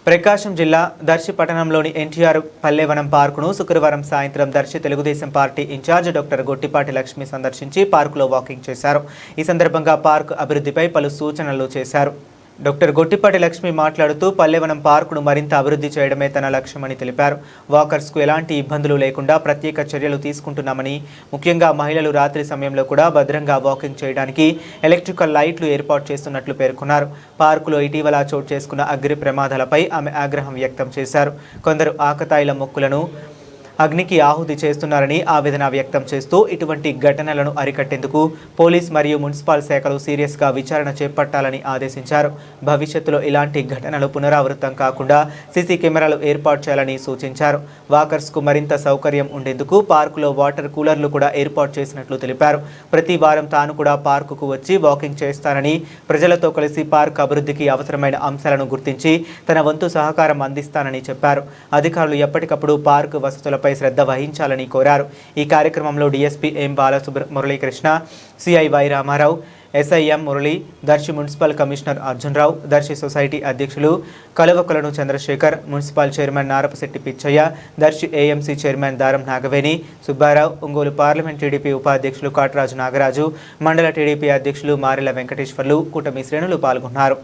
ప్రకాశం జిల్లా దర్శి పట్టణంలోని ఎన్టీఆర్ పల్లెవనం పార్కును శుక్రవారం సాయంత్రం Darsi Telugu Desam party incharge doctor Gottipati Lakshmi సందర్శించి పార్కులో వాకింగ్ చేశారు. ఈ సందర్భంగా పార్కు అభివృద్ధిపై పలు సూచనలు చేశారు. డాక్టర్ గొట్టిపాటి లక్ష్మి మాట్లాడుతూ పల్లెవనం పార్కును మరింత అభివృద్ధి చేయడమే తన లక్ష్యమని తెలిపారు. వాకర్స్కు ఎలాంటి ఇబ్బందులు లేకుండా ప్రత్యేక చర్యలు తీసుకుంటున్నామని, ముఖ్యంగా మహిళలు రాత్రి సమయంలో కూడా భద్రంగా వాకింగ్ చేయడానికి ఎలక్ట్రికల్ లైట్లు ఏర్పాటు చేస్తున్నట్లు పేర్కొన్నారు. పార్కులో ఇటీవల చోటు చేసుకున్న అగ్ని ప్రమాదాలపై ఆమె ఆగ్రహం వ్యక్తం చేశారు. కొందరు ఆకతాయిల మొక్కులను అగ్నికి ఆహుతి చేస్తున్నారని ఆవేదన వ్యక్తం చేస్తూ ఇటువంటి ఘటనలను అరికట్టేందుకు పోలీస్ మరియు మున్సిపల్ శాఖలు సీరియస్గా విచారణ చేపట్టాలని ఆదేశించారు. భవిష్యత్తులో ఇలాంటి ఘటనలు పునరావృతం కాకుండా సీసీ కెమెరాలు ఏర్పాటు చేయాలని సూచించారు. వాకర్స్కు మరింత సౌకర్యం ఉండేందుకు పార్కులో వాటర్ కూలర్లు కూడా ఏర్పాటు చేసినట్లు తెలిపారు. ప్రతి వారం తాను కూడా పార్కుకు వచ్చి వాకింగ్ చేస్తానని, ప్రజలతో కలిసి పార్క్ అభివృద్ధికి అవసరమైన అంశాలను గుర్తించి తన వంతు సహకారం అందిస్తానని చెప్పారు. అధికారులు ఎప్పటికప్పుడు పార్కు వసతుల శ్రద్ధ వహించాలని కోరారు. ఈ కార్యక్రమంలో DSP M Muralikrishna, CI Y Ramarao, SI M Murali, Darsi municipal commissioner Arjunrao, Darsi society అధ్యక్షులు Kalavakolanu Chandrasekhar, municipal chairman Narapasetti Pichaiah, Darsi AMC chairman Daram Nagaveni, Subbarao, Ongole parliament TDP ఉపాధ్యక్షులు కాటరాజు నాగరాజు, మండల టీడీపీ అధ్యక్షులు మారెల వెంకటేశ్వర్లు, కూటమి శ్రేణులు పాల్గొన్నారు.